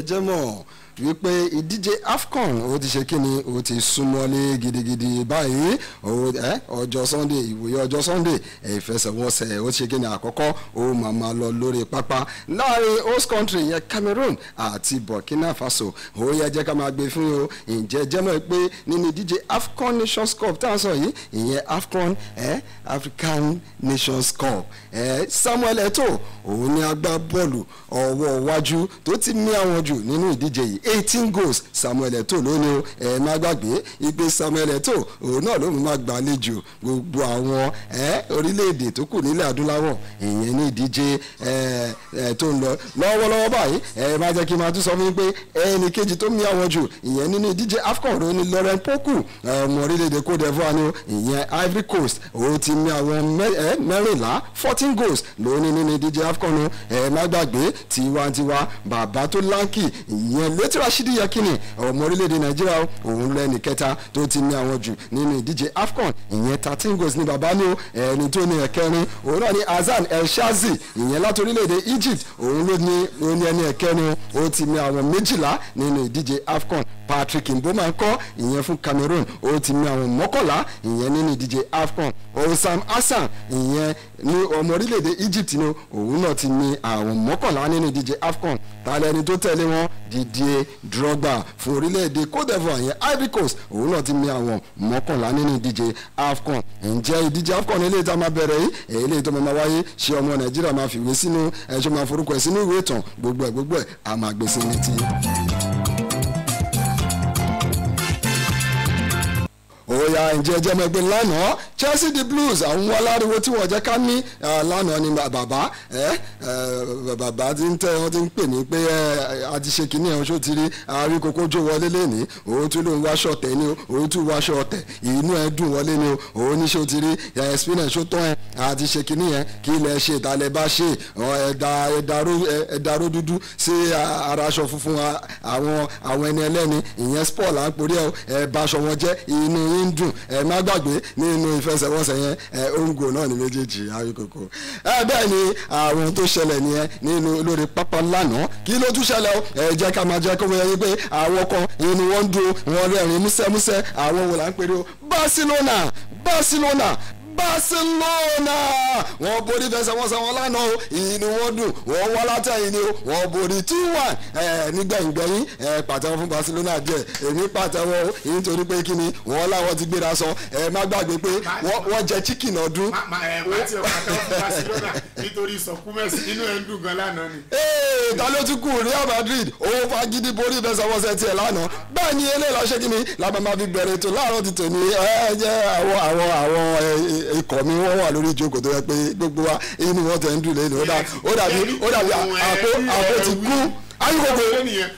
jẹ́ mọ̀ wípé ìdíje AFCON ó ti ṣe kíni ó ti súnmọ́lé gidigidi báyìí ọjọ́ Sunday ìwòye ọjọ́ Sunday ìfẹsẹ̀wọnsẹ̀ ó ti ṣe kíni àkọ́kọ́ ó máa lọ lórí pápá láàrin host country yẹn Cameroon àti Burkina Faso ó yẹ jẹ́ ká máa gbé fún yín o ǹjẹ́ jẹ́ mọ̀ pé nínú ìdíje AFCON Nations Cup tá à ń sọ yìí ìyẹn AFCON African Nations Cup Samuel Eto'o òun ni agbábọ́ọ̀lù ọwọ́ iwájú tó ti mí àwọn jù nínú ìdíje yìí 18 goals Samuel Eto'o lónìí ẹ má gbàgbé ìgbé Samuel Eto'o òun náà ló máa gbàlejò gbogbo àwọn orílẹ̀-èdè tó kù nílẹ̀ adúláwọ̀ ìyẹn ní ìdíje tó ń lọ lọ́wọ́lọ́wọ́ báyìí ẹ má jẹ́ kí n máa tún sọ fún yín pé ẹnì kejì tó mí àwọn jù ìyẹn nínú ìdíje AFCON ló ní Laurent Poku ọmọ orílẹ̀-èdè Côte d'Ivoire ni ìyẹn Ivory Coast òun ti mí àwọn mẹ́rìnlá 14 goals lónìí nínú ìdíje AFCON ẹ má gbàgbé tiwantiwa bàbá tó láǹkì ìyẹn létí Rashidi Yakini ọmọ orílẹ̀-èdè Nàìjíríà òun lẹ́ni kẹta tó ti ní àwọn jù nínú ìdíje AFCON ìyẹn 13 goals ní bàbá ní o ẹni tó ní ẹ̀kẹrin òun náà ní Hassan El Shazi ìyẹn láti orílẹ̀-èdè Egypt òun ló ní ẹni ẹ̀kẹrin ó ti ní àwọn 12 nínú ìdíje AFCON Patrick Mboma ńkọ́ ìyẹn fún Cameroon ó ti ní àwọn 11 ìyẹn nínú ìdíje AFCON Osam Hassan ìyẹn ní ọmọ orílẹ̀-èdè Egypt ní òun náà ti ní àwọn 11 nínú ìdíje AFCON tààlẹ́ ẹni tó tẹ̀lé wọn Didier Drogba fún orílẹ̀-èdè Côte d'Ivoire yẹn Ivory Coast òun náà ti ní àwọn 11 nínú ìdíje AFCON ǹjẹ́ ìdíje AFCON eléyìí tá a máa bẹ̀rẹ̀ yìí eléyìí tó máa wáyé ṣé ọmọ Nàìjíríà máa fìwé sínú ẹ̀ṣọ́ máa forúkọ ẹ̀ sínú ìwé ìtàn gbogbo ẹ̀ a máa gbé sí létí. Oya ǹjẹ́ jẹ́ mọ́ pé lánàá Chelsea the Blues àwọn aláriwo tí wọ́n jẹ́ ká ní lánàá ni bàbá tí ń tẹ́ wọ́n ti ń pè ní pé a ti ṣe kínní ẹ̀ ṣó ti rí àárí kókó jó wọlé lẹ́ni òun tún ló ń wáṣọ ọ̀tẹ̀ ni òun tún wáṣọ ọ̀tẹ̀ inú ẹ̀ dùn wọlé ni òun ní ṣó ti rí spinach ṣó tán ẹ̀ a ti ṣe kínní yẹn kí ilẹ̀ ṣe ìtàlẹ̀ bá ṣe ẹ̀dàró dúdú sí ara aṣọ funfun àwọn ẹni ẹlẹ́ni ìyẹn sport là ń porí ẹ̀ báṣọ wọn jẹ́ inú ń dùn ẹ má gbàgbé nínú ìfẹsẹ̀wọnsẹ̀ yẹn ongo náà ní méjèèjì àríkòkò bẹ́ẹ̀ ni àwọn tó ṣẹlẹ̀ nìyẹn nínú lórí pápá lánàá kí ló tún ṣẹlẹ̀ o jẹ́ ká máa jẹ́ kó wọ́n yẹ pé àwọn kan inú wọn ń dùn wọn rẹ́rìn músẹ́músẹ́ àwọn wò là ń pèrè o Barcelona wọ́n borí fẹsẹ̀wọnsẹ̀ wọn lánàá o inú wọn dùn wọ́n wá látẹ̀yìn ni o wọ́n borí 2-1 nígbẹ̀yìngbẹ̀yìn pàtẹ́wọ́ fún Barcelona díẹ̀ èmi pàtẹ́wọ́ o nítorí pé kí ni wọ́n láwọn ti gbéra sọ má gbàgbé pé wọ́n jẹ chicken ọdún. pàtẹ́wọ́ fún Barcelona nítorí sọkúmẹ́sì inú ẹ̀ ń dùn gan lánàá ni. ta ló tún kù Real Madrid owó fagídí borí fẹsẹ̀wọnsẹ̀ tiẹ̀ lánàá bẹ́ẹ̀ ni eléyìí lọ ṣe kí ni làbẹ̀ máa fi bẹ̀rẹ̀ ètò láàárọ̀ ti tòní àwọn ikọ̀ mi wọ́n wà lórí ìjókòó tó yẹ pé gbogbo wa inú wọn tẹ̀ ń dùn lẹ́nu ó dàbí àpò ti kú ayíkòkò.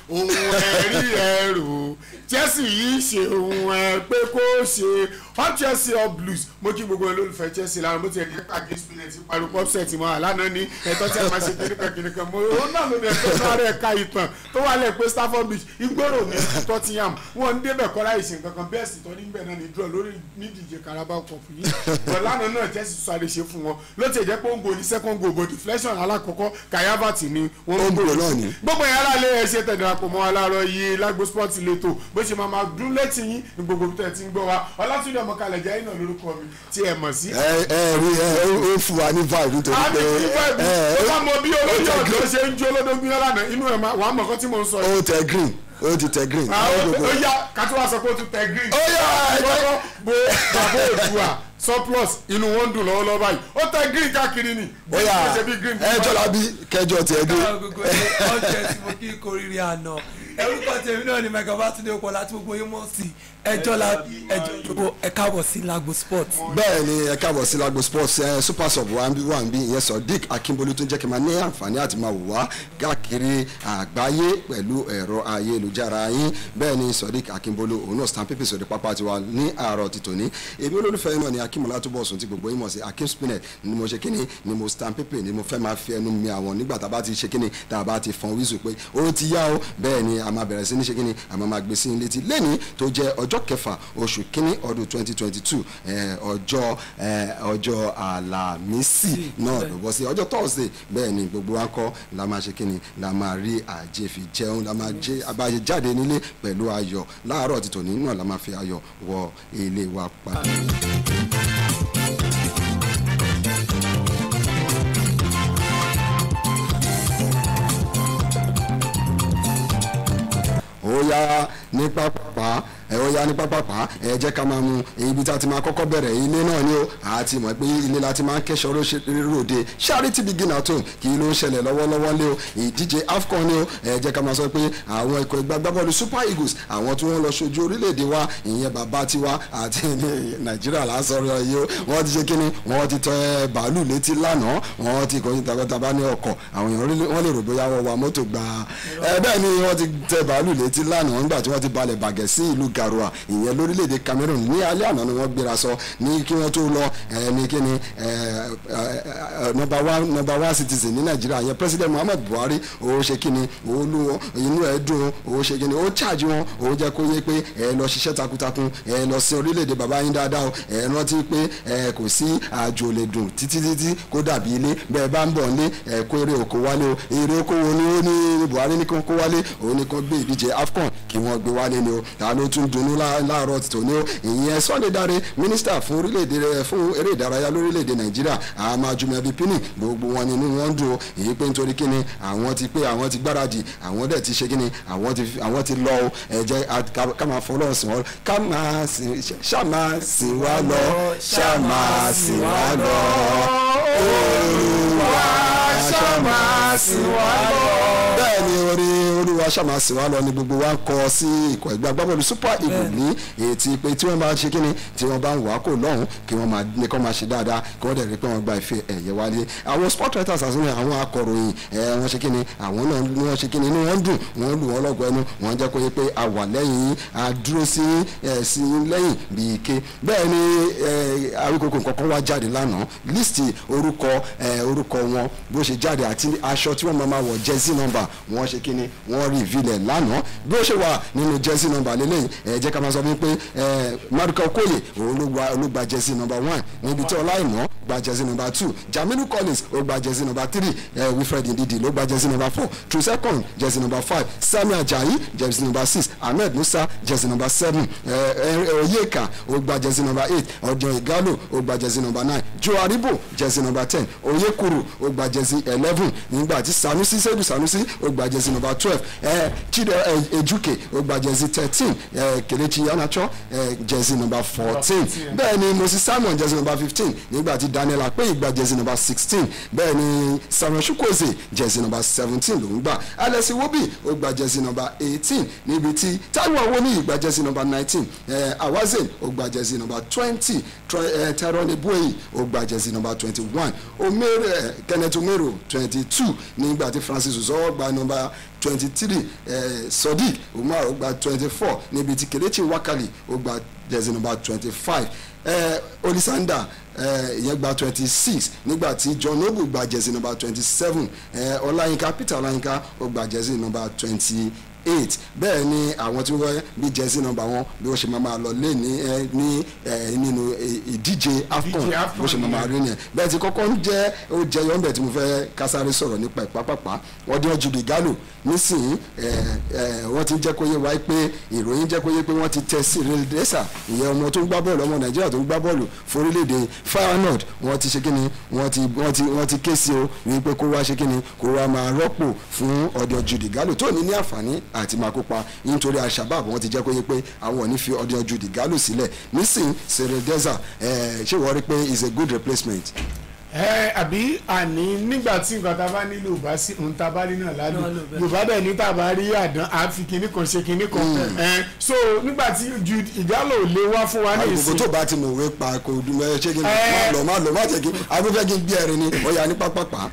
ohun ẹ̀rí ẹ̀rù Chelsea yìí ṣe ohun ẹ̀ pé kó ṣe hot Chelsea or blues mo kí gbogbo olólùfẹ́ Chelsea lára bó ti ẹ̀dí pàgé spinet parukọ́ set mọ́ àlànà ní ẹ̀tọ́ tí a máa ṣe kìnìkan mo ó náà ló ní ẹ̀tọ́ sáré ẹ̀ka ìtàn tó wà lẹ̀ pé Stafford Bridge ìgboro ní Tottenham wọn ń débẹ̀ kọ́ra ìṣe nǹkan bẹ́ẹ̀ sì tọ́ níbẹ̀ náà ní draw lórí nídìje Carabao Cup yìí but lánàá náà Chelsea sáré ṣe fún wọn ló ti jẹ́ pé ó ń go ní second goal but deflection alákọ̀ọ́kọ́ Kayavati ni wọ́n ń go lónìí gbogbo yàrá lé ẹ ṣe tẹ̀dọ̀ àpò mọ́ aláàárọ̀ yìí Lágbo Sport lẹ́tọ̀ bó ṣe máa dún létí yín ní gbogbo tẹ̀ tí ń gbọ́ wa Ọlátúndé Ọmọkalẹ̀ jẹ́ iná lórúkọ mi tí ẹ mọ̀ sí. ó fún wa ní vibe nítorí pé ó bá mọ bí olóyè ọ̀dọ́ ṣe ń jó olódógbìn lánàá inú ẹ̀ wà á mọ̀ kọ́ tí mò ń sọ yìí. ó tẹ green ó ti tẹ green. ó yá kátó wá sọ pé ó ti tẹ green. ó yá ẹgbẹ́ bó bàbá òdùà surplus inú wọn ń dùn lọ́wọ́lọ́wọ́ báyìí ó tẹ green káàkiri ni. ó yá ẹjọ́ la bí kẹjọ tiẹ̀ dé. ọjọ́ tí mo kí kórìírí àná orúkọ tèmi náà ni Michael Batunde Opola tí gbogbo yín mọ̀ sí ẹjọ́ ẹ káàbọ̀ sí Lágbo Sport. bẹ́ẹ̀ ni ẹ káàbọ̀ sí Lágbo Sport super sub wa ń bí ìyẹn Sodiq Akínbolú tó ń jẹ́ kí n máa ní àǹfààní àti máa wò wá káàkiri àgbáyé pẹ̀lú ẹ̀rọ ayélujára yín bẹ́ẹ̀ ni Sodiq Akínbolú òun náà stamp paper sọ̀dẹ̀ pápá tiwa ní àárọ̀ ti tòní èmi olólùfẹ́ yín náà ni Akínmọ́lá tó bọ̀ sùn tí gbogbo yín mọ̀ sí Akim Spinet ni mo ṣe kíni ni mo stamp paper ni mo fẹ́ máa fi ẹnu mi àwọn nígbà tá a bá ti ṣe kíni tá a bá ti fọn wíṣù pé ó ti yá o bẹ́ẹ̀ ni a máa bẹ̀rẹ̀ sí ní ṣe kíni a máa gbé sí ní létí lẹ́ni tó jẹ́ ọjọ́ kẹfà oṣù kíní ọdún 2022 ọjọ́ àlàmísì náà ló bọ́ sí ọjọ́ Thursday bẹ́ẹ̀ ni gbogbo wa kọ́ la máa ṣe kíni la máa rí àjẹfì jẹun la máa jẹ abáyé jáde nílé pẹ̀lú ayọ̀ láàárọ̀ ti tòní náà la máa fi ayọ̀ wọ ilé wa padà. ó yá ní pápá ẹ jẹ́ ká máa mú ibi tá a ti máa kọ́kọ́ bẹ̀rẹ̀ ilé náà ni ó àti mọ̀ pé ilé la ti máa ń kẹ́sọ̀ ròde charity begin at home kí ló ń ṣẹlẹ̀ lọ́wọ́lọ́wọ́ lé o ìdíje AFCON ni ó ẹ jẹ́ ká máa sọ pé àwọn ikọ̀ ìgbàgbọ́bọ́ọ̀lù Super Eagles àwọn tí wọ́n lọ ṣojú orílẹ̀-èdè wa ìyẹn bàbá tiwa àti Nàìjíríà lásọ̀rọ̀ yìí ó wọ́n ti ṣe kíni wọ́n ti tẹ bàálù létí lánàá wọ́n ti kọjú tàbátàbá ní ọkọ̀ àwọn èèyàn wọ́n lè rò bóyá wọ́n wa mọ́tò gbà bẹ́ẹ̀ ni wọ́n ti tẹ bàálù létí lánàá nígbà tí wọ́n ti balẹ̀ bàgẹ́ sí ìlú Garoua ìyẹn lórílẹ̀‐èdè Cameroon ní alẹ́ àná ni wọ́n gbéra sọ ní kí wọ́n tó lọ ní kíni number one citizen ní Nàìjíríà yẹn President Muhammadu Buhari ó ṣe kíni inú ẹ̀ dùn ó ṣe kíni ó charge wọn ó jẹ́ kó yé pé ẹ lọ ṣiṣẹ́ takuntakun ẹ lọ sí orílẹ̀‐èdè bàbá yín dáadáa o ẹ rántí pé kò sí àjò lè dùn títí kó dàbí ilé bẹ́ẹ̀ bá ń bọ̀ ní kó eré oko wálé o eré oko wo ni ó ní Buhari ní kó wálé òun ní kó gbé ìdíje AFCON kí wọ́n gbé wálé ni o ta ló tún dunnú láàárọ̀ tòní o ìyẹn Sunday Dare mínísítà fún eré ìdárayá lórílẹ̀‐èdè Nàìjíríà Àmàjùmọ̀bí Pínì gbogbo wọn nínú wọn dùn o èyí pé nítorí kíni àwọn ti gbáradì àwọn dẹ̀ ti ṣe kíni àwọn ti lọ o ẹ jẹ́ ká máa fọlọ́ sìn wọ́n ká máa sìn wá lọ ṣáà sìn wá lọ Olúwa ṣáà sìn wá lọ. bẹ́ẹ̀ ni Olúwa ṣáà sìn wá lọ ni gbogbo wa kọ sí ikọ̀ ẹgbẹ́ agbábọ́ọ̀lù Super Eagles ní ètí pé tí wọ́n bá ṣe kíni tí wọ́n bá ń wà kó lọ́hùn kí wọ́n máa ṣe dáadáa kí wọ́n dẹ̀ rí pé wọ́n gba ife ẹ̀yẹ wálé àwọn sport writers àti àwọn akọ̀ròyìn wọ́n ṣe kíni àwọn náà ni wọ́n ṣe kíni inú wọn dùn wọ́n lù wọ́n lọ́gọ̀ ẹnu wọ́n jẹ́ kó yẹ pé a wà lẹ́yìn a dúró sí lẹ́yìn bíi ike bẹ́ẹ̀ ni Awíkòkò kọ̀ọ̀kan wá jáde lánàá líìsì orúkọ wọn bó ṣe jáde àti aṣọ tí wọ́n máa wọ̀ jersey number wọ́n ṣe kíni wọ́n rí ìvilẹ̀ lánàá bí ó ṣe wà nínú jersey number lélẹ́yìn jẹ́ ká máa sọ wípé Maduka Okoye òun ló gba jersey number 1 níbi tí Ọláìmọ̀ gba jersey number 2 Jamilu Collins ó gba jersey number 3 Wilfred Ndidi ló gba jersey number 4 Trusekon jersey number 5 Sami Ajayi jersey number 6 Ahmed Musa jersey number 7 Oyeka ó gba jersey number 8 Ọjọ́ Igalo ó gba jersey number 9 Joe Aribo jersey number 10 Oyekuru ó gba jersey 11 nígbà tí Sedu Sanusi ó gba jersey number 12 Chide Ejuke ó gba jersey 13 Kelechi Iheanacho jersey number 14 bẹ́ẹ̀ ni Moses Simon jersey number 15 nígbà tí Daniel Akpeyi gba jersey number 16 bẹ́ẹ̀ ni Samuel Chukwueze jersey number 17 ló ń gbà Alex Iwobi ó gba jersey number 18 níbi tí Taiwo Awoniyi gba jersey number 19 Awazen ó gba jersey number 20 Tyrone Ebueyi ó gba jersey number 21 Kenneth Omero 22 nígbà tí Francis Uzoho gba number 23 Sodiq Umar ó gba 24 níbi tí Kelechi Wakali ó gba jersey number 25 Olisanda ìyẹn gba 26 nígbà tí John Noble gba jersey number 27 Ọláyínká Peter Ọláyínká ó gba jersey number 28 bẹ́ẹ̀ ni àwọn tí wọ́n bí jersey number wọn bí wọ́n ṣe máa lọ lé ní nínú ìdíje AFCON bó ṣe máa rí ni bẹ́ẹ̀ tí kọ́kọ́ ń jẹ́ ó jẹyọ ń bẹ̀ tí mo fẹ́ kásáré sọ̀rọ̀ nípa ìpápápá ọdún Jude Igalo nísìnyí wọ́n ti jẹ́ kó yé wa pé ìròyìn jẹ́ kó yé pé wọ́n ti tẹ Cyril Dessà ìyẹn ọmọ tó ń gbá bọ́ọ̀lù ọmọ Nàìjíríà tó ń gbá bọ́ọ̀lù forílẹ̀-èdè Feyenoord wọ́n ti ṣe kíni wọ́n ti ké sí o wípé kó wá ṣe kíni kó wá máa rọ́pò fún ọdún Jude Igalo tó ní àǹfààní àti máa kópa nítorí Al-Shabab wọ́n ti jẹ́ kó yé pé àwọn ò ní fi ọdún Jude Igalo sílẹ̀ nísìnyí Cyril Dessà ṣé wọ́n rí pé is a good replacement. àbí àní nígbà tí nǹkan tá a bá nílò bá sí ohun tá a bá rí náà lálù Yorùbá bẹ́ẹ̀ ní tá a bá rí àdán à fi kinní kan ṣe kinní kan so nígbà tí Jude Igalo lè wá fún wa ní ìsìn. àgbègbè tó bá ti mọ̀ wé pa kò dùn mọ́ ṣé kí n má lọ má jẹ́ kí agbẹ́fẹ́ kí n gbé ẹ̀rín ni ọ̀yà ní pápápá.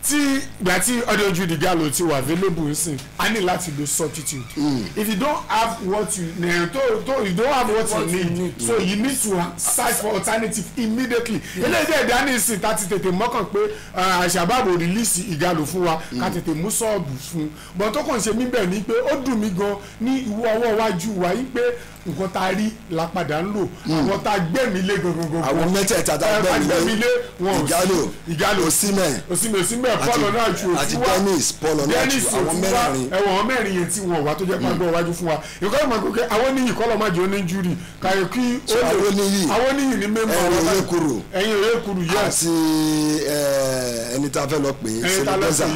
tí ìgbà tí ọdún Jude Igalo ti wà available nsìn a ní láti lo substitute if you don't have what you you don't have what you need so you need to search for alternative immediately eléyìí ẹ̀dá ní ìsìn tá ká ti tètè mọ́kàn pé àṣàbàbò rìlíìsì ìgalò fún wa ká tètè mú sọ́ọ̀bù fún bọ́n tó kàn ṣe mí bẹ̀ ni pé ó dùn mí gan ní ìwọ ọwọ́ iwájú wa yí pé nǹkan tá a rí la padà ń lò àwọn tá a gbẹ̀mí lé gangan. àwọn mẹ́tẹ̀ẹ̀ta tá a gbẹ̀mí lé ìgalò òsínmẹ̀ Paul Onuachu àti Dennis Paul Onuachu àwọn mẹ́rin. ẹ̀wọ̀n mẹ́rin yẹn tí wọ́n wá tó jẹ́ pàgbọ́ iwájú fún wa ìkọ́lọ́ máa gbé àwọn níyì kọ́lọ́ máa jẹ́ oníjúrì káyọ̀ kí àwọn níyì ní mẹ́mbà ẹ̀yìn Oyekuru yẹn àti ẹni tá a fẹ́ lọ pè é Serideza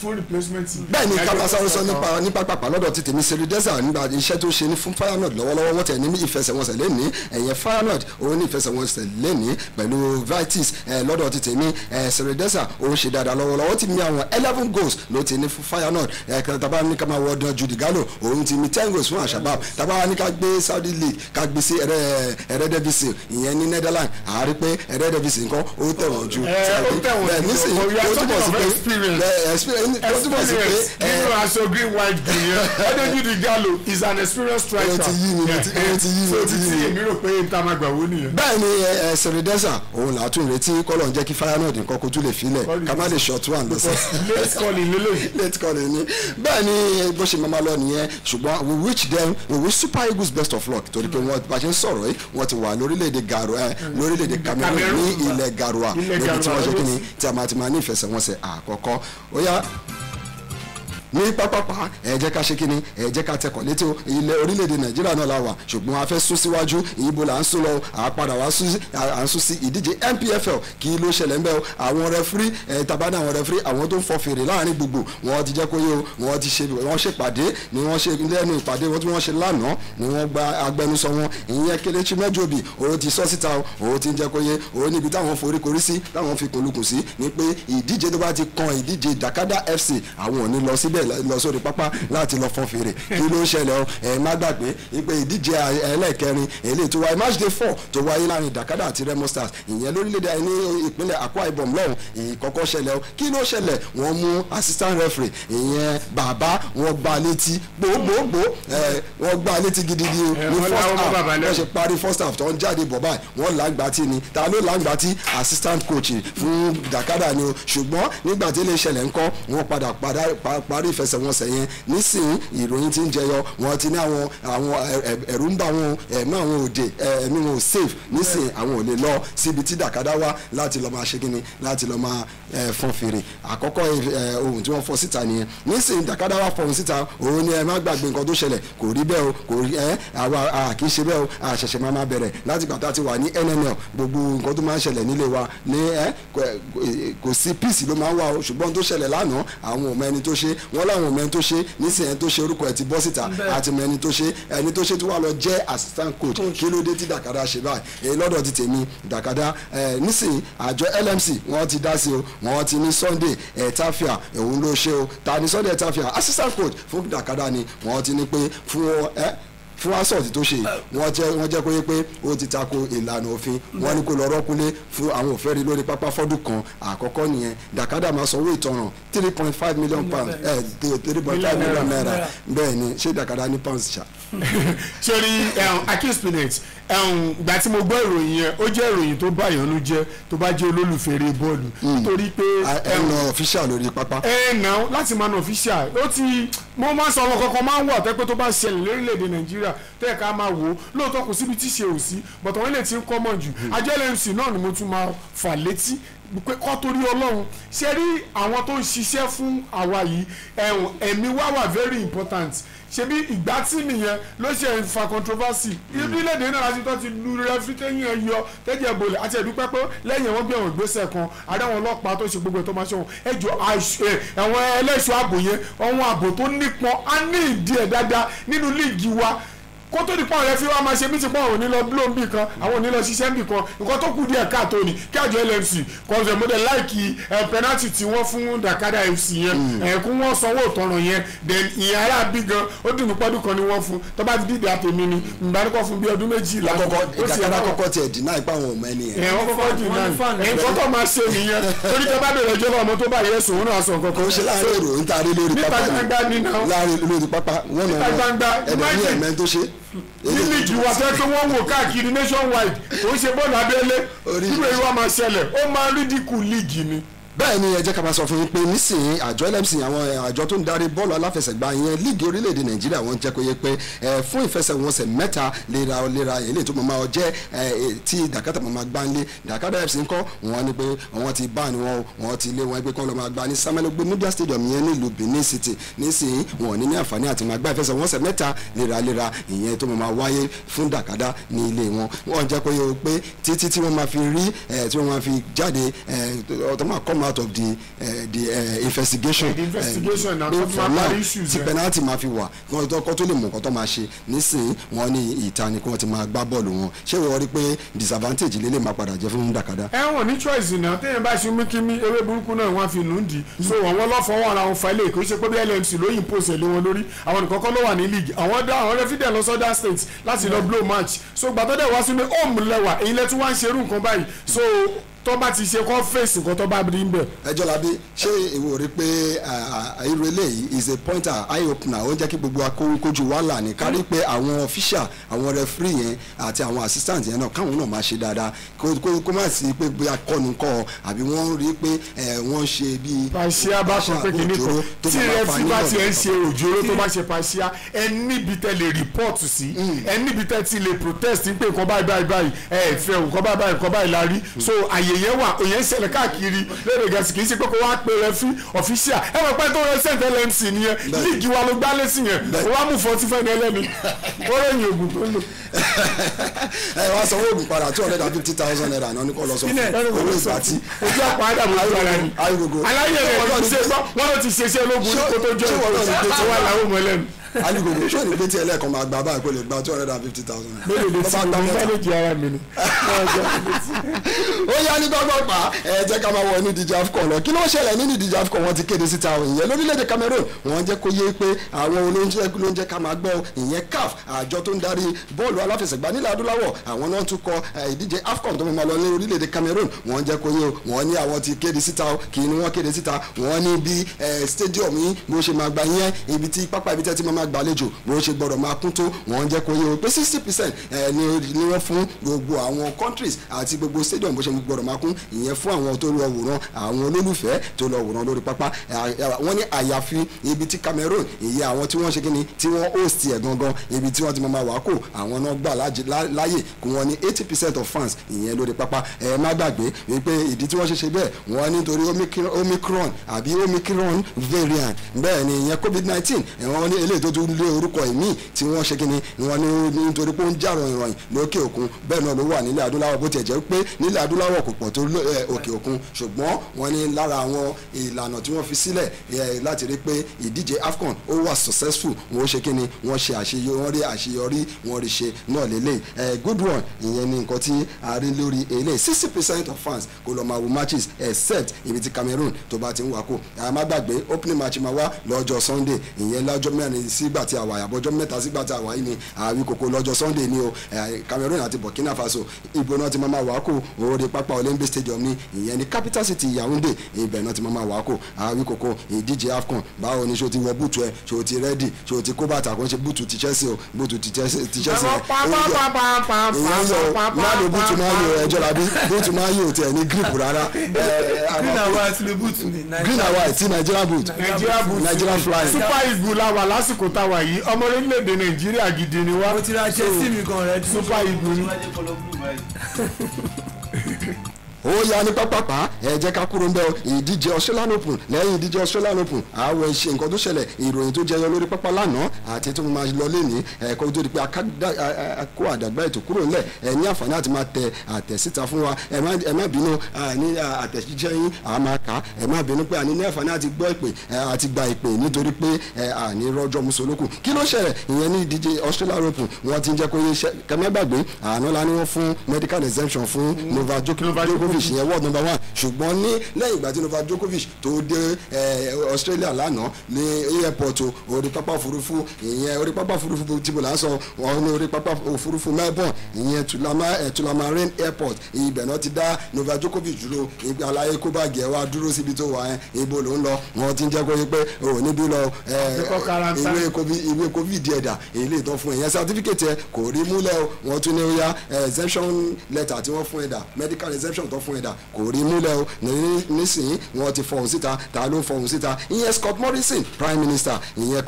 fún replacement. bẹ́ẹ̀ ni kábàásáró sọ nípa pàpà lọ́dọ̀ ti tèmi Serideza nígbà iṣẹ́ tó ṣe ní fún Feyenoord lọ́wọ́lọ́wọ́ wọ́n tẹ̀ ní ìfẹsẹ̀wọnsẹ̀ lẹ́ni ẹ̀yẹn Feyenoord òun ní ìfẹsẹ̀wọnsẹ̀ lẹ́ni pẹ̀lú Vitis lọ́dọ̀ ti tèmi Serideza òun ṣe dáadáa lọ́wọ́lọ́wọ́ ti mi àwọn 11 goals ló ti ní fún Feyenoord tàbá ní ká máa wọ ọdún Jude Gallo òun ti mi 10 goals fún Al-Shabab tàbá ní ká gbé Saudi League ká gbé sí Eredivisie ìyẹn ní Netherlands àárí pé Eredivisie nǹkan ó tẹ̀wọ̀n ju nínú aṣọ green white green yẹn Jude Gallo is an experienced striker. ó ti yí mi èmi rò pé ta máa gbà wó nìyẹn. bẹ́ẹ̀ ni Serideza òun là á tún retí kọ́lọ̀ ń jẹ́ kí Feyenoord nǹkan kojú lè filẹ̀ ká má lè short one lọ́sẹ̀. late calling ni bẹ́ẹ̀ ni bó ṣe máa lọ nìyẹn ṣùgbọ́n we wish Super Eagles best of luck torí pé wọ́n bá ṣe ń sọ̀rọ̀ yìí wọ́n ti wà lórílẹ̀‐èdè Cameroon ní ilẹ̀ Garoua níbi tí wọ́n ṣe kí ni tí a máa ti máa ní ìfẹsẹ̀wọnsẹ̀ àkọ́kọ́ ó yá ní pápápá ẹ jẹ́ ká ṣe kínní ẹ jẹ́ ká tẹkọ̀ létí ilẹ̀ orílẹ̀-èdè Nàìjíríà náà la wà ṣùgbọ́n a fẹ́ sún síwájú ìyíbo là ń sún lọ àpadà wá à ń sún sí ìdíje NPFL kí ló ṣẹlẹ̀ ń bẹ́ o àwọn rẹfúrí tabana àwọn rẹfúrí àwọn tó ń fọ fèrè láàrin gbogbo wọn ti jẹ́ kó yé o wọ́n ṣèpàdé ni wọ́n ṣe lẹ́nu ìpàdé wọn tí wọ́n ṣe lánàá ni wọ́n gba agbẹnusọ wọn ìyẹn Kelechi Mejobi òun ti sọ síta òun ti ń jẹ́ kó yé òun níbi táwọn foríkorí sí táwọn fi kùnlùkùn sí ni pé ìdíje tó bá ti kan ìdíje Dakada FC àwọn ò ní lọ síbẹ̀ lọ sórí pápá láti lọ fọ́n fèrè kí ló ń ṣẹlẹ̀ o ẹ má gbàgbé pé ìdíje ẹlẹ́ẹ̀kẹrin èlé tó wáyé match day 4 tó wáyé láàrin Dakada àti Remo Stars ìyẹn lórílẹ̀‐èdè ní ìpínlẹ̀ Akwa Ibom lọ́hùn ìkọ́kọ́ ṣẹlẹ̀ o kí ló ṣẹlẹ̀ wọ́n mú assistant referee ìyẹn bàbá wọn gbá létí gbogbogbò wọ́n gbá létí gidigidi ní first half wọ́n ṣe parí first half tó ń jáde bọ̀ báyìí wọ́n làǹgbàtì ni ta ló làǹgbàtì assistant coach fún Dakada ni o ṣùgbọ́n nígbà tí ilé ìṣẹ̀lẹ̀ ńkọ́ wọ́n padà parí ìfẹsẹ̀wọnsẹ̀ yẹn nísìnyí ìròyìn ti ń jẹyọ wọ́n ti ní àwọn ẹ̀rù ń bá wọn ẹ̀mí àwọn òde ẹ̀mí wọn ò safe nísìnyí àwọn ò lè lọ síbi tí Dakada wá láti lọ máa ṣe kíni láti lọ máa fọ́n fèrè àkọ́kọ́ ohun tí wọ́n fọ́ síta nìyẹn nísìnyí Dakada wá fọ́n síta òun ni ẹ má gbàgbé nǹkan tó ṣẹlẹ̀ kò rí bẹ́ẹ̀ o kò rí àwa kì í ṣe bẹ́ẹ̀ o àṣẹ̀ṣẹ̀ máa bẹ̀rẹ̀ láti gbàtà ti wà ní NNL gbogbo nǹkan tó máa ń ṣẹlẹ̀ nílé wa ní kò sí peace ló máa ń wà o ṣùgbọ́n tó ṣẹlẹ̀ lánàá àwọn ò mọ ẹni tó ṣe wọ́n láwọn ò mọ ẹni tó ṣe nísìnyí ẹni tó ṣe orúkọ ẹ̀ ti bọ́ síta àti mọ ẹni tó ṣe tí wàá lọ jẹ́ assistant coach kí ló dé tí Dakada ṣe báyìí lọ́dọ̀ ti tèmi Dakada nísìnyí àjọ LMC wọ́n ti dá sí o wọ́n ti ní Sunday Etafia òun ló ṣe o ta ni Sunday Etafia assistant coach fún Dakada ni wọ́n ti ní pé fún assault tó ṣe wọ́n jẹ́ kó yé pé ó ti tako ìlànà òfin wọ́n ní kó lọ rọ́kúnlé fún àwọn òfẹ́rí lórí pápá fọ́dún kan àkọ́kọ́ nìyẹn Dakada máa sanwó ìtanràn 3.5 million pounds 3.5 million naira bẹ́ẹ̀ ni ṣé Dakada ní pounds ṣá. sori Akin Spinach ìgbà tí mo gbọ́ ìròyìn yẹn ó jẹ́ ìròyìn tó bá ìyọnu jẹ́ tó bá jẹ́ olólùfẹ́rẹ́ bọ́ọ̀lù nítorí pé ẹ̀nà official lórí pápá. ẹ̀nà láti máa nà official ó ti mo máa ń sọ ọmọ kankan máa ń wà tẹ́ pé tó bá ṣẹlẹ̀ lórílẹ̀‐èdè Nàìjíríà tẹ́ ká máa wò ó lóòótọ́ kò síbi tí ṣe ò sí bọ̀tọ̀ wọn lè ti ń kọ́mọ̀ jù àjọ LMC náà ni mo tún máa fà létí pé kọ́ torí Ọlọ́run ṣe rí àwọn tó ń ṣiṣẹ́ fún àwa yìí ẹ̀mí wà very important ṣebí ìgbà tí nìyẹn ló ṣe ń fa controversy orílẹ̀-èdè náà láti tó ti lu rẹ́fí tẹ́yìn ẹ̀ yọ tẹ́jẹ̀ bolẹ̀ àti ẹ̀dúpẹ́ pé lẹ́yìn wọn gbé àwọn ìgbésẹ̀ kan àdáwọn ọlọ́pàá tó ṣe gbogbo ẹ̀ tó máa ṣe wọn ẹjọ́ àwọn ẹlẹ́ṣọ́ ààbò yẹn ọ̀hún ààbò tó nípọn á ní ìdí ẹ̀ dáadáa nínú líìgì wa kó tó di pọ́n rẹ fi wá máa ṣe mítí pọ́n òní lọ blóun bì kan àwọn òní lọ ṣiṣẹ́ bì kan nǹkan tó kù díẹ̀ káàtó ni kí àjọ LMC kọ́ńtẹ̀ mọ́tẹ̀ láìkì pẹ́nátì tí wọ́n fún Dakada FC yẹn kún wọ́n sanwó ìtanràn yẹn then ìyẹn ará bí gan ó dùn ní pọ́dún kan ni wọ́n fún tó bá ti dìde àtẹ̀mí ni ìbánikọ́ fún bí ọdún méjì Dakada kọ́kọ́ tiẹ̀ dínà ìpá àwọn ọmọ ẹni yẹn. wọ́n kọ́kọ́ dínà nǹkan tó máa ṣe nìyẹn torí tẹ bá bẹ̀rẹ̀ jọba ọmọ tó bá yẹ sùn òun náà sọ nǹkan kan. ó ṣe láàrin èrò ń taari lórí pápá ni láàrin lórí pápá wọn náà ẹ̀dẹ̀ ní ẹ̀mẹ́ tó ṣe. ní líìgì wa fẹ́ pé wọ́n wò káàkiri nationwide kò ń ṣe bọ́ọ̀lù abẹ́lé nígbà yìí wọ́n máa ṣẹlẹ̀ ó máa rídìkù líìgì ni. bẹ́ẹ̀ ni ẹ jẹ́ ká máa sọ fún yín pé nísìnyí àjọ LMC àwọn àjọ tó ń darí bọ́ọ̀lù aláfẹsẹ̀gbá yẹn líìgì orílẹ̀-èdè Nàìjíríà wọ́n jẹ́ kó yé pé fún ìfẹsẹ̀wọnsẹ̀ mẹ́ta léra eléyìí tó máa jẹ́ tí Dakar máa gbá nílé Dakar FC ńkọ́ wọ́n ní pé wọ́n ti bá ní wọ́n ti lé wọn pé kọ́ lọ́ máa gbá ní Samuel Ogbe Media Stadium yẹn nílùú Benin City nísìnyí wọ́n ní àǹfààní àti máa gbá ìfẹsẹ̀wọnsẹ̀ mẹ́ta léra ìyẹn tó máa wáyé fún Dakar ní ilé wọn wọ́n jẹ́ kó yé pé títí tí wọ́n máa fi rí tí wọ́n máa fi jáde tó máa come out of the investigation na for now tí penalty máa fi wà kọ́ tó lè mọ̀ nǹkan tó máa ṣe nísìnyí wọ́n ní ìta ni kí wọ́n ti máa gbá bọ́ọ̀lù wọn ṣé wọ́n rí pé disadvantage lélẹ̀ máa padà jẹ́ fún Dakar. ẹ̀wọ̀n ní choice náà téèyàn bá ṣe mímí eré burúkú náà wọ́n á fi nù ń di so àwọn lọ́fọ̀ọ́ wọn ara wọn fa ilé ìkó ṣe pé bí LMC ló yìn pòsè lé wọn lórí àwọn nìkan kọ́ ló wà ní league àwọn dá àwọn referee lọ sọ́dá state láti lọ blow match so gbàtọ́dẹ̀ wá sí ní home lẹ́wà èyí lẹ́tún wá ń ṣerú nǹkan báyìí so tó bá ti ṣe kọ́ fèsì nǹkan tó bá rí ń bẹ̀. ẹjọ́ labi ṣé ìwọ rí pé irú eléyìí is a pointer eye opener ó ń jẹ́ kí gbogbo akójú wàhálà ní kárí pé àwọn official àwọn referee yẹn àti àwọn assistant yẹn náà káwọn náà máa ṣe dáadáa kó má sí pé bóyá kọ́nu kọ́ àbí wọ́n rí pé wọ́n ṣe bíi. pàṣẹ bá sọ pé kìíní kan tí referee bá ti ẹ̀ ń ṣe òjòrò tó bá ṣe pàṣẹ ẹ níbi tẹ lè report sí ẹ níbi tẹ ti lè protest pé nǹkan báyìí ẹ fẹ́ nǹkan báyìí la rí so àyè yẹn wà òye ń ṣẹlẹ̀ káàkiri lórí gẹ̀ẹ́sì kì í ṣe pé kó wá pé rẹfí ọ̀fíṣíà ẹ mọ̀ pé tó rẹ sẹ́ǹtẹ̀ LMC nìyẹn líìgì wa ló gbá lẹ́sìn yẹn ó wá mú 45 ẹlẹ́ni ó rẹ̀yìn ògùn tó lò. ẹ wá sanwó ògùn padà 250,000 naira náà ní kò lọ sọ fún owó ìgbà tí. ojú àpò àdàbò ojú ara ni aláyẹ rẹ wọ́n ló ti ṣeṣẹ́ ológun kó tó jọ ìpèsè wà láwọn ọmọ ẹlẹ́nu. aligogo ṣé ní pété ẹlẹ́ẹ̀kan máa gba báyìí kó lè gba 250,000. mélòó lè sí ìlú mẹ́lẹ̀jì ara mi ni. ó yá ní gbọ́gbọ́pá ẹ jẹ́ ká máa wọ ní ìdíje AFCON lọ kí ló ṣẹlẹ̀ nínú ìdíje AFCON wọ́n ti kéde síta ìyẹn lórílẹ̀‐èdè Cameroon wọ́n jẹ́ kó yé pé àwọn olóúnjẹ ká máa gbọ́ ìyẹn CAF àjọ tó ń darí bọ́ọ̀lù aláfẹsẹ̀gbá nílẹ̀ adúláwọ̀ àwọn náà tún kọ ìdíje AFCON tó máa lọ ní orílẹ̀‐èdè Cameroon wọ́n jẹ́ kó yé wọ́n ní àwọn ti kéde síta kí ni wọ́n kéde síta wọ́n ní bí stadium yìí bó ṣe máa gba yẹn ibi tí pápá ibi tẹ́ ti máa gbàlejò bó ṣe gbọ́dọ̀ máa kún tó wọ́n jẹ́ kó yé o pé 60% ni wọ́n fún gbogbo àwọn countries àti gbogbo stadium bó ṣe gbọ́dọ̀ máa kún ìyẹn fún àwọn tó lọ wòran àwọn olólùfẹ́ tó lọ wòran lórí pápá wọ́n ní àyàfi ibi tí Cameroon ìyẹn àwọn tí wọ́n ṣe kíni tí wọ́n host ẹ̀ gangan ibi tí wọ́n ti máa wà kó àwọn náà gbà láàyè kó wọ́n ní 80% of fans ìyẹn lórí pápá ẹ má gbàgbé wípé ìdí tí wọ́n ṣe bẹ́ẹ̀ wọ́n nítorí Omicron àbí Omicron variant bẹ́ẹ̀ ni ìyẹn COVID-19 wọ́n ní eléyìí tó tún lé orúkọ ìmí tí wọ́n ṣe kíni wọ́n ní nítorí pé ó ń jàrọ̀ ìròyìn lókè òkun bẹ́ẹ̀ náà ló wà nílẹ̀ adúláwọ̀ bó tiẹ̀ jẹ́ pé nílẹ̀ adúláwọ̀ kò pọ̀ tó òkè òkun ṣùgbọ́n wọ́n ní lára àwọn ìlànà tí wọ́n fi sílẹ̀ láti rí pé ìdíje AFCON ó wà successful wọ́n ṣe kíni wọ́n ṣe àṣeyọrí wọ́n rí ṣe náà lélẹ̀ good one ìyẹn ni nǹkan tí a rí lórí eléyìí 60% of fans kò lọ máa wo matches except ibi tí Cameroon tó bá ti ń wà kó má gbàgbé opening match máa wá lọ́jọ́ Sunday ìyẹn lọ́jọ́ mẹ́rin sígbà tí a wà àbọ̀jọ́ mẹ́ta sígbà tí a wà yìí ni àwí kòkó lọ́jọ́ Sunday ni o Cameroon àti Burkina Faso ìbò náà ti máa wà kó orí pápá Olympic Stadium ni ìyẹn ní capital city Yaoundé ibẹ̀ náà ti máa wà kó àwí kòkó ìdíje AFCON báwo ni ṣo ti wọ búùtù ẹ ṣo ti rẹ́dì ṣo ti kó bàtà kó ń ṣe búùtù ti Chelsea o búùtù ti Chelsea ìyẹn yọ máa lo búùtù máa yọ ẹjọ́ labi búùtù máa yọ tẹ̀ ní grip rárá green and white ni búùtù ni green and white ti Nigeria boot Nigeria fly Super Eagles la wà lásìkò táwa yìí ọmọ orílẹ̀-èdè Nàìjíríà gidi ni wá. mo ti ra Chelsea mi gan rẹ Super Eagles ni. ó yá ní pápápá ẹ jẹ́ ká kúrò ń bẹ̀ ìdíje Australian Open lẹ́yìn ìdíje Australian Open àwọn ìṣe nǹkan tó ṣẹlẹ̀ ìròyìn tó jẹyọ lórí pápá lánàá àti tó máa lọ lẹ́ni ẹ̀kọ́ tó di pé kó àdàgbà ètò kúrò ńlẹ̀ ẹ ní àǹfààní àti máa tẹ àtẹ̀síta fún wa ẹ má bínú ní àtẹ̀jíṣẹ́ yín àá máa kà ẹ má bínú pé àní ní àǹfààní àti gbọ́ ìpè àti gba ìpè nítorí pé àní rọ́jọ́ musolókun kí ló ṣẹlẹ̀ ìyẹn ní ìdíje Australian Open wọ́n ti ń jẹ́ kó yé kẹ́mẹ́gbàgbé àná la ní wọ́n fún medical exemption fún Novak Djokovic Djokovic yẹn world number 1 ṣùgbọ́n ní lẹ́yìn ìgbà tí Novak Djokovic tó dé Australia lánàá ní airport orí pápá òfurufú ìyẹn orí pápá òfurufú tí mo là ń sọ wọn ní orí pápá òfurufú Melbourne ìyẹn Tullamarine airport ibẹ̀ náà ti dá Novak Djokovic dúró ìgbà aláyé kó bá gẹ̀ wá dúró síbi tó wà ibo ló ń lọ wọn ti ń jẹ́ kó yẹ pé o níbí lọ ìwé covid ẹ̀dà èlé ìtàn fún ẹ̀yẹn certificate ẹ̀ kò rí múlẹ̀ o wọ́n tún ní ó yá exemption letter tí wọ́n fún ẹ̀dà medical exemption tó fún ẹ̀dà kò rí múlẹ̀ o nísìnyí wọ́n ti fọ̀hún síta ta ló fọ̀hún síta ìyẹn Scott Morrison prime minister ìyẹn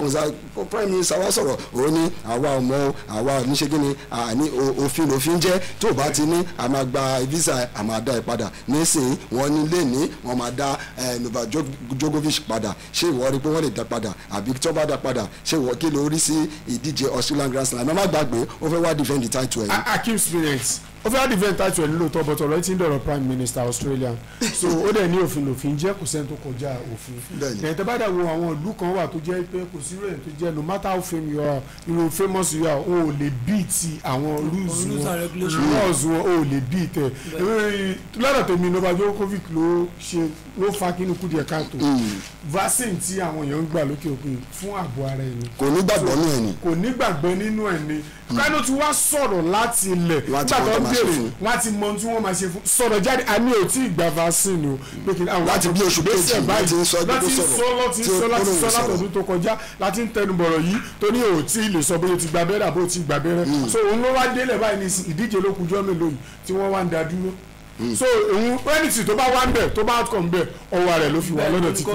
prime minister wá sọ̀rọ̀ ó ní àwa ọmọ àwa oníṣègùn ní òfin jẹ́ tó bá ti ní a máa gba visa a máa dá ẹ padà nísìnyí wọ́n ní lè ní wọ́n máa dá Novak Djokovic padà ṣé ìwọ rí pé wọ́n lè dá padà àbí tó bá dá padà ṣé ìwọ kí ló rí sí ìdíje Australian Grand Slam ẹ má gbàgbé ó fẹ́ wá defend the title ẹ̀. Akeem Spirit ó fẹ́ wá defend title ẹ̀ nílò tó bọ̀tọ̀ ọ̀rọ̀ tí ń dọ̀rọ̀ prime minister Australia so ó dẹ̀ ní òfin jẹ́ kò sẹ́ni tó kọjá òfin ẹ̀ẹ́dẹ́ bá dà wo àwọn ìlú kan wà tó jẹ́ pé kò sí rẹ̀ tó jẹ́ no matter how famous you are irun famous you are o ò lè beat àwọn rules wọn o ò lè beat ẹ̀ lọ́dọ̀ tèmi Novak Djokovic ló fa kínú kúdìẹ̀ káàtó vaccine tí àwọn èèyàn ń gbà lókè òkun fún ààbò ara ẹni kò ní gbàgbọ́ nínú ẹni kò ní gbàgbọ́ nínú ẹni kánú tí wọ́n sọ̀rọ̀ láti ilẹ̀ nígbà tó ń béèrè wọ́n ti mọ tí wọ́n máa ṣe fún sọ̀rọ̀ jáde àmì ò tí ì gba vaccine o pé kí àwọn láti bí oṣù kejì láti sọ látọ̀dún tó kọjá láti ń tẹnubọ̀rọ̀ yìí tó ní ò tí ì lè sọ bóyá ti gba abẹ́rẹ́ àbó ti gba abẹ́rẹ́ so òun ló wá délẹ̀ báyìí ní ìdíje ló kújọ́ mélòó yìí tí wọ́n wá ń da dúró so òun pẹ́ẹ́nìtì tó bá wá ń bẹ̀ tó bá outcome bẹ̀ ọwọ́ rẹ̀ ló fi wà lọ́dọ̀ títí.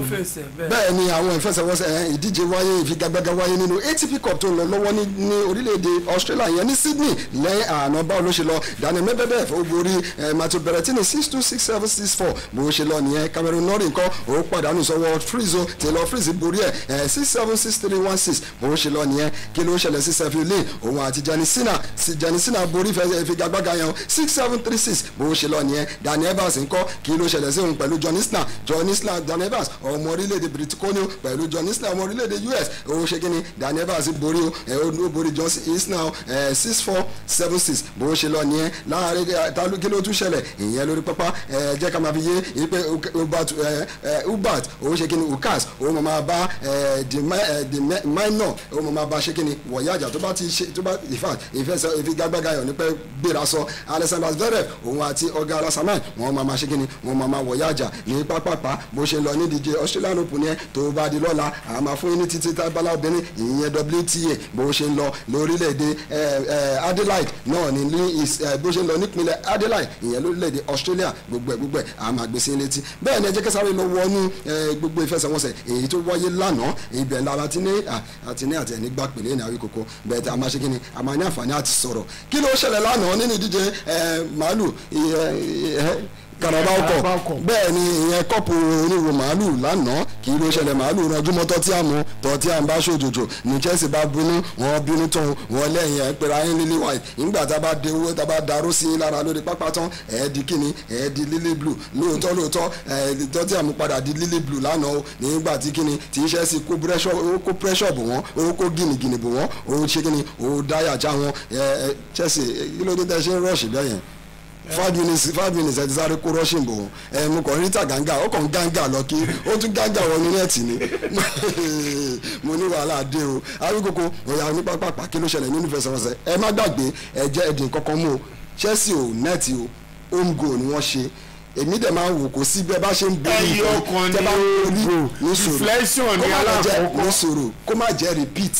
bẹ́ẹ̀ ni àwọn ìfẹsẹ̀wọnsẹ̀ ìdíje wáyé ìfigagbága wáyé nínú ATP Cup tó ń lọ lọ́wọ́ ní orílẹ̀-èdè Australia yẹn ní Sydney lẹ́yìn àná báwo ló ṣe lọ Daniel Medvedev ó borí Matteo Berrettini 6-2 6-7 6-4 bó ṣe lọ nìyẹn Cameron Norrie nǹkan ó pàdánù sọ́wọ́ Frizzo Taylor Fritz borí ẹ̀ 6-7 6-3 1-6 bó ṣe lọ nìyẹn kí ló ṣẹlẹ̀ sí Seffield Lane òun àti Jannik Sinner borí ìfigagbága yẹn 6-7 3-6 bó ṣe lọ nìyẹn Daniel Evans ńkọ́ kí ló ṣẹlẹ̀ sí òun pẹ̀lú John Isner Daniel Evans ọmọ orílẹ̀-èdè Briticonia pẹ̀lú John Isner ọmọ orílẹ̀-èdè US òun ṣe kí ni Daniel Evans borí ó borí John Isner 6-4 7-6 bó ṣe lọ nìyẹn láàárín kí ló tún ṣẹlẹ̀ ìyẹn lórí pápá jẹ́ ká máa fi yé pé Hubert òun ṣe kí ni Ukas òun máa bá the minor òun máa bá ṣe kí ni wọ̀nyájà tó bá ti ṣe tó bá ìfigagbága yọ̀ nípa gbéra sọ Alexander Zverev òun àti ọ̀gá alasaman wọn máa ṣe kí ni wọn máa wọ̀nyájà ní pápápá bó ṣe lọ ní díje Australian Open yẹn tó bá di lọ́la àmà fún ní títí tábàlà obìnrin ìyẹn WTA bó ṣe ń lọ lórílẹ̀‐èdè Adelaide náà ní bó ṣe ń lọ nípínlẹ̀ Adelaide ìyẹn lórílẹ̀‐èdè Australia gbogbo ẹ̀ àmà gbèsè létí bẹ́ẹ̀ ni ẹ jẹ́ kí sáré lọ wọnú gbogbo ìfẹsẹ̀wọnsẹ̀ èyí tó wáyé lánàá ibẹ̀ lára àti ẹni gbà pèlè ní àríkòkò bẹ́ẹ̀ tí a máa ṣe kí ni a máa ní àǹfààní àti sọ̀rọ̀ kí ló ṣẹlẹ̀ lánàá nínú ìdíje màálù Carabao Cup bẹ́ẹ̀ ni ìyẹn kọ́pù oníwo màálù lánàá kí ló ṣẹlẹ̀ màálù rọjúmọ́ tọ́tí à ń bá ṣòjòjò ní Chelsea bá bínú tán wọn lẹ́yìn ẹ̀ pẹ̀lú ayé Lily White nígbà tá a bá de owó tá a bá darú sí lára lórí pápá tán di kíni di Lily Blue lóòótọ́ tọ́tí à mú padà di Lily Blue lánàá nígbà tí kíni tí Chelsea kó pressure bò wọ́n ó kó gìnìgìnì bò wọ́n ó ṣe kíni ó dáyà já wọn Chelsea kí ló dé tẹ́ ṣe ń rọ́ọ̀ṣì bẹ́yẹn 5 minutes ẹ ti sáré kó rushing bò wọn mo kàn rí ta gàǹgà ó kàn gàǹgà lọ kí ó tún gàǹgà wọnú nẹ́ẹ̀tì ni mo ní wàhálà dé o aríkòkò òyà ní pápá kí ló ṣẹlẹ̀ nínú ìfẹsẹ̀wọnsẹ̀ ẹ má gbàgbé ẹ̀jẹ̀ ẹ̀dín kankan mú o Chelsea ò nẹ́ẹ̀tì o home goal ni wọ́n ṣe èmi dẹ̀ máa ń wò kó sí bẹ́ẹ̀ bá ṣe ń borí nísòro kó má jẹ́ repeat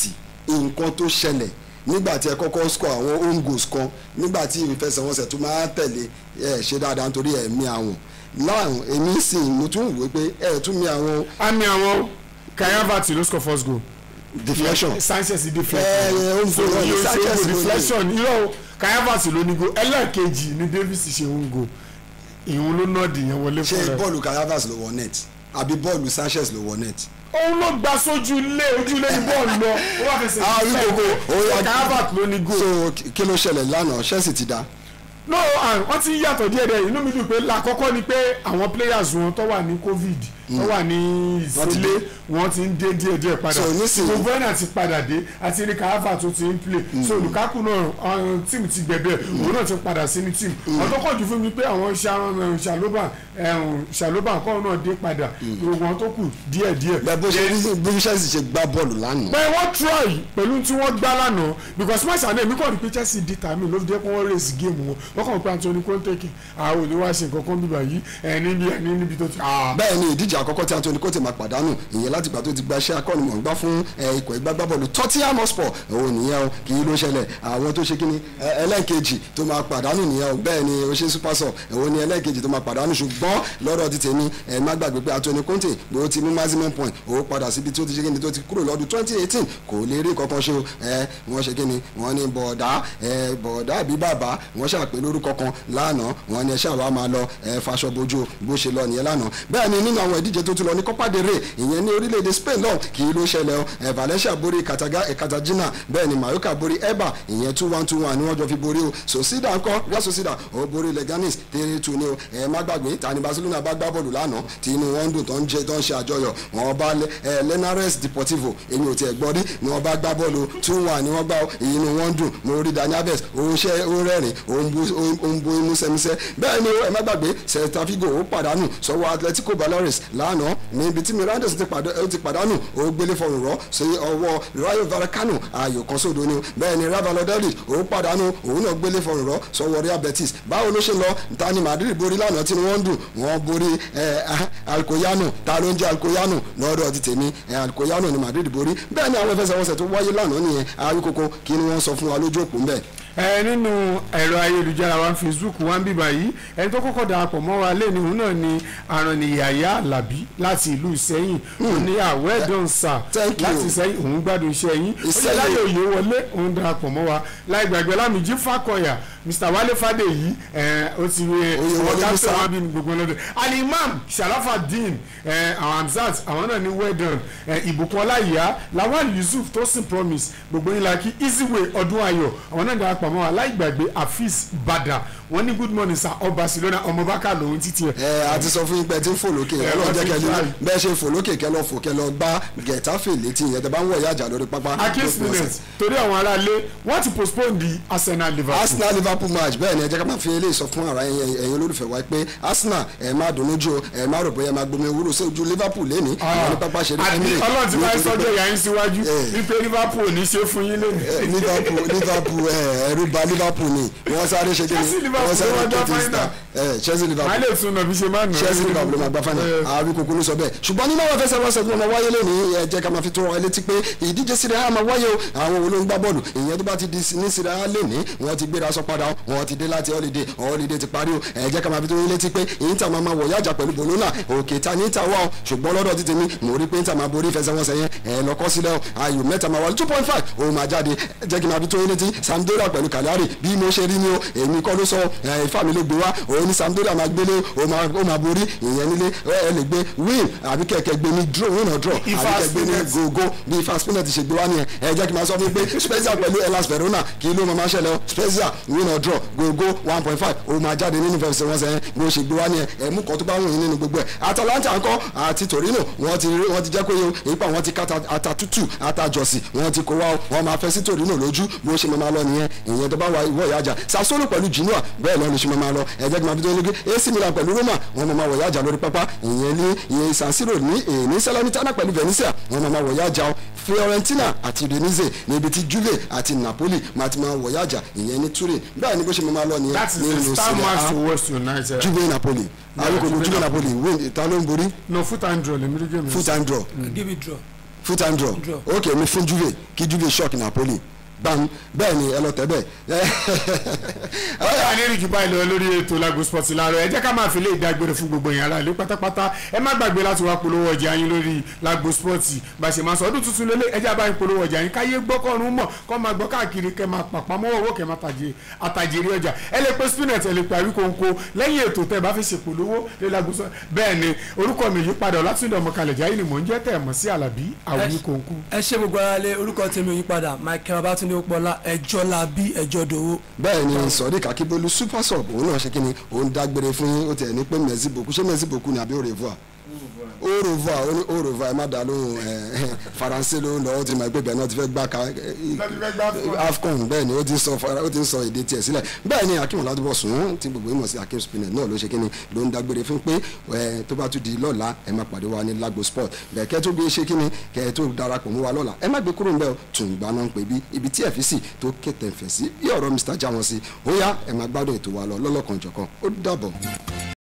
nǹkan tó ṣẹlẹ̀ nígbà tí ẹ kọ́kọ́ score àwọn home goals kan nígbà tí ìfẹsẹ̀wọnsẹ̀ tó máa tẹ̀lé ẹ ṣe dáadáa nítorí ẹ̀mí àwọn láàrùn èmi sì mo tún wò pé ẹ tún mi àwọn. àmì àwọn Kai Havertz ló score first goal. deflection Sanchez deflection irọ́ Kai Havertz ló ní goal ẹlẹ́ẹ̀kejì ni Davis ṣe ń goal ìhun ló nọ́ọ̀dì yẹn wọlé fún rẹ. ṣé bọ́ọ̀lù Kai Havertz ló wọ net àbí bọ́ọ̀lù Sanchez ló wọ net. òun ló gba sójú ilé ní bọ́ọ̀lù lọ ó wà fẹsẹ̀ ìfẹ́ Kai Havertz ló ní goal. so kí ló ṣẹlẹ̀ lánàá Chelsea ti dá. no wọ́n ti yàtọ̀ díẹ̀ inú mi dùn pé lákọ́kọ́ ni pé àwọn players wọn tó wà ní covid wọ́n wà ní ìsílẹ̀ wọ́n ti ń dé díẹ̀ padà gbogbo ẹ̀nà ti padà dé àti erika alva tó ti ń play so Lukaku náà tíìmù ti gbẹ̀bẹ̀ òun náà ti padà sí ní tíìmù ọ̀dọ́ kọ̀ jù fún mi pé àwọn Ṣàlóbà kọ́ náà dé padà gbogbo wọn tó kù díẹ̀. bẹ́ẹ̀ bó ṣe rí bí Chelsea ṣe gbá bọ́ọ̀lù lánàá. bẹ́ẹ̀ wọ́n try pẹ̀lú tí wọ́n gbá lánàá because match àná èmi kọ́ ni pé Chelsea dé tàmí ló fi dé kó wọ́n race game wọn kàn pé Anthony Conte àwọn òní wá ṣe nǹkan kan bíbá yìí níbi tó ti. bẹ́ẹ̀ ni ìdíje àkọ́kọ́ tí Anthony Conte máa pàdánù ìyẹn láti gbà tó ti gbaṣẹ́ akọ́nimọ̀ọ́gbá fún ikọ̀ ìgbàgbọ́bọ̀lù Tottenham Hotspur òun nìyẹn o kì í ló ṣẹlẹ̀ àwọn tó ṣe kíni ẹlẹ́ẹ̀kejì tó máa pàdánù nìyẹn o bẹ́ẹ̀ ni o ṣe super sub òun ni ẹlẹ́ẹ̀kejì tó máa pàdánù ṣùgbọ́n lọ́dọ̀ ti tèmi ẹ má gbàgbé pé Anthony Conte bó ti mú maximum point ó padà síbi tó ti ṣe kíni tó ti kúrò lọ́dún 2018 kò lè rí kankan ṣe o wọ́n ṣe kíni wọ́n ní bọ̀ọ̀dá àbí bàbá wọ́n ṣàpè lórúkọ kan lánàá wọ́n ní ẹṣẹ́ àwa máa lọ faṣọ bojú bó ṣe lọ nìyẹn lánàá bẹ́ẹ̀ ni nínú àwọn ìdíje tó tún lọ ní Copa del Rey ìyẹn ní orílẹ̀-èdè Spain lọ kì í ló ṣẹlẹ̀ o Valencia borí Cartagena bẹ́ẹ̀ ni Mallorca borí Eibar ìyẹn 2-1 ni wọ́n jọ fi borí o Sociedad ńkọ́ Real Sociedad ó borí Leganes 3-2 ni o má gbàgbé tani Barcelona bá gbá bọ́ọ̀lù lánàá tí inú wọn ń dùn tó ń ṣe àjọyọ̀ wọn bá Linares Deportivo èmi ò tiẹ̀ gbọ́ rí ni wọ́n bá gbá bọ́ọ̀lù 2-1 ni wọ́n gbá inú wọn ń dùn mo rí Dani Alves ó rẹ́rìn ó ń bo imú sẹ́mísẹ́ bẹ́ẹ̀ ni ẹ má gbàgbé Celta Vigo ó pàdánù sọ́wọ́ Atletico Baleares lánàá níbi tí Mirandes ti pàdánù ó gbélé fọrùn rọ́ sí ọwọ́ Rayo Vallecano ayò kan sódò ni bẹ́ẹ̀ ni Real Valladolid ó pàdánù òun náà gbélé fọrùn rọ́ sọ́wọ́ Real Betis báwo ló ṣe lọ ta ni Madrid borí lánàá tí wọ́n ń dùn wọ́n borí Alcoyano ta ló ń jẹ́ Alcoyano lọ́dọ̀ ti tèmi Alcoyano ni Madrid borí bẹ́ẹ̀ ni àwọn ìfẹsẹ̀wọnsẹ̀ tó wáyé lánàá nìyẹn àríkòkò kí ni wọ́n sọ fún wa lójú òpó ń bẹ̀. nínú ẹ̀rọ ayélujára wa Facebook wa ń bíbá yìí ẹni tó kọ́kọ́ darapọ̀ mọ́ wa lẹ́nu òun náà ni Arànìyàyà Àlàbí láti ìlú Ìṣẹ́yìn òun ní well done sir láti Ìṣẹ́yìn òun gbádùn iṣẹ́ yín ó yẹ láyé òye wọlé òun darapọ̀ mọ́ wa láì gbàgbé Lámìjí Fákọ̀yà Mr. Wálé Fádèyí ó ti ọwọ́ kápẹ́ wọn bí gbogbo lọ́dọ̀ Al-Imam Sharafadeen àwọn Hamzat àwọn náà ní well done Ìbùkún Ọláìyá Lawal Yusuf Tosin Promise gbogbo yín la kí Easyway Ọdún Ayọ̀ àwọn náà darapọ̀ mọ́ wa láì gbàgbé Afeez Bada wọ́n ní good morning sir ọba Barcelona ọmọ bákà lòun títí ẹ̀. a ti sọ fún yín pé tí ń fò lókè ọlọ́run jẹ́ kẹ́lẹ́ bẹ́ẹ̀ ṣe fò lókè kẹ́lọ́ fò kẹ́lọ́ gbá Getafe létí ìyẹn tẹ́ bá ń wọ̀ ìyá àjà lórí pápá. Akins minutes torí àwọn aráalé wọ́n ti postpone di Arsenal Liverpool match bẹ́ẹ̀ ni ẹ jẹ́ ká máa fi eléyìí sọ fún ara ẹ̀yin olólùfẹ́ wa pé Arsenal ẹ̀ máa dùn lójú ẹ̀ máa rò bóyá máa gbomi ewúro sí ojú Liverpool lẹ́ni ìyẹn ní pápá ṣe àti ọlọ́run ti máa ń sọ́jọ́ ìyá yín síwájú wípé Liverpool ò ní ṣe fún yín lẹ́nu. Liverpool ẹ̀rú ba Liverpool ni wọ́n sáré ṣe kíni wọ́n sáré kéde star Chelsea Liverpool máa lè tún nà bí ṣe máa nà Chelsea Liverpool ló máa gbá fáìnà àárín kòkó ló sọ bẹ́ẹ̀ ṣùgbọ́n nínú àwọn ìfẹsẹ̀wọnsẹ̀ tí wọ́n wáyé lẹ́nu ẹ jẹ́ ká máa fi tó ọ létí pé ìdíje Serie A máa wáyé o àwọn olóńgbá bọ́ọ̀lù ìyẹn tó bá ti di ní Serie A lẹ́ni wọ́n ti gbéra sọ padà wọ́n ti dé láti holiday ti parí o ẹ jẹ́ ká máa fi tó ọ létí pé Inter máa wọ̀ yájà pẹ̀lú Bologna òkè ta ní Inter wà o ṣùgbọ́n lọ́dọ̀ ti tèmi mo rí pé Inter máa borí ìfẹsẹ̀wọnsẹ̀ yẹn ẹ lọ kọ́ sílẹ̀ ayò mẹ́ta máa wà 2.5 òun máa jáde jẹ́ kí n máa fi tó ọ létí Sampdoria pẹ̀lú Cagliari bí mo ṣe rí ni o èmi kọ́ ló sọ ifá mi ló gbé wá òun ní Sampdoria máa gbélé ó máa borí ìyẹn nílé ẹ lè gbé win àbí kẹ̀kẹ́ gbé ní draw win or draw àbí kẹ̀kẹ́ gbé ní gogo bí ifá Spinner ti ṣe gbé wá nìyẹn ẹ jẹ́ kí n máa sọ fún mi pé Spezia pẹ̀lú Hellas Verona kí ló máa ṣẹlẹ̀ o Spezia win or draw gogo 1.5 ó máa jáde nínú ìfẹsẹ̀wọnsẹ̀ yẹn bó ṣe gbé wá nìyẹn ẹ̀mú kan tó bá wọ̀nyí nínú gbogbo ẹ̀ Atalanta ńkọ́ àti Torino wọ́n ti jẹ́ kó yẹ ipa wọn ti ká ata tútù ata jọ̀sì wọ́n ti kó wá wọ́n máa fẹ́ sí Torino lójú bó ṣe máa lọ nìyẹn ìyẹn tó bá wà ìwọ ìyájà Sassuolo pẹ̀lú Genoa bẹ́ẹ̀ lọ́ọ́ lè ṣe máa lọ ẹ̀jẹ̀ gbọ́n abidjan lóge AC Milan pẹ̀lú Roma wọ́n máa wọ̀ yájà lórí pápá ìyẹn San Siro ní Salernitana pẹ̀lú Venezia wọ́n máa wọ̀ yájà Fiorentina àti Udinese níbi tí Juve àti Napoli máa ti máa wọ̀ yájà ìyẹn ní Turin bẹ́ẹ̀ ni bó ṣe máa lọ nìyẹn nínú Serie A Juve Napoli àríkòlù Juve Napoli win ta ló ń borí. no foot and draw lèmi rí gèmí. foot and draw. give it draw. foot and draw ok mi fún Juve kí Juve shock Napoli bam bẹ́ẹ̀ ni ẹ lọ tẹ́ bẹ́ẹ̀. ọ̀rẹ́ àníríjì báyìí lọ lórí ètò Lagos Sports láàárọ̀ ẹ jẹ́ ká máa fi lè dágbére fún gbogbo yẹn aráàlú pátápátá ẹ má gbàgbé láti wá polówó ọjà yín lórí Lagos Sports bá ṣe máa sọ ọdún tuntun lélẹ̀ ẹ jẹ́ àbáyé polówó ọjà yín káyé gbọ́kọ̀rún mọ̀ kọ́ máa gbọ́ káàkiri kẹ́ máa pàpà mọ́wọ́ owó kẹ́ máa àtàjèrè ọjà ẹ lè pe Spinner ẹ lè pe Àríkòǹkò lẹ́yìn ètò tẹ́ bá fi ṣe polówó lé Lagos Sports bẹ́ẹ̀ ni orúkọ mi yí padà Ọlátúndé Ọmọkalẹ̀já yìí ni mò ń jẹ́ tẹ̀ mọ́ sí Àlàbí Àríkòǹkò. ẹ ṣe gbogbo ara lé orúkọ tèmi yí padà Michael Babatunde Opọlá ẹjọ́ la bí ẹjọ́ dòwó. bẹ́ẹ̀ ni Sodiq Akíbólú super sub òun náà ṣe kí ni òun dágbére fún yín ó tẹ̀ ní pé merci beaucoup ṣé merci beaucoup ni àbí au revoir. orova ó ní orova ẹ má dá lóhùn faransé ló ń lọ ó ti mọ ẹgbẹ́ bẹ́ẹ̀ náà ti fẹ́ gbá AFCON bẹ́ẹ̀ ni ó ti ń sọ èdè tiẹ̀ sílẹ̀ bẹ́ẹ̀ ni Akeem Ọlátúbọ̀sún tí gbogbo ìmọ̀ sí Akeem Spinner náà ló ṣe kíni ló ń dágbére fún pé tó bá tún di lọ́la ẹ má pàdé wa ní Lagos Sport bẹ́ẹ̀ kẹ́ tó gbé ṣe kíni kẹ́ tó darapọ̀ mọ́ wa lọ́la ẹ má gbé kúrò ńbẹ̀ Tùǹgbà náà ń pè bí ibi tí FEC tó kẹ̀tẹ̀ fẹ̀ sí bí ọ̀rọ̀ Mr. Jáwọn sí ó yá ẹ má gbádùn ètò wa lọ lọ́lọ́kanjọ̀kan ó dàbọ̀.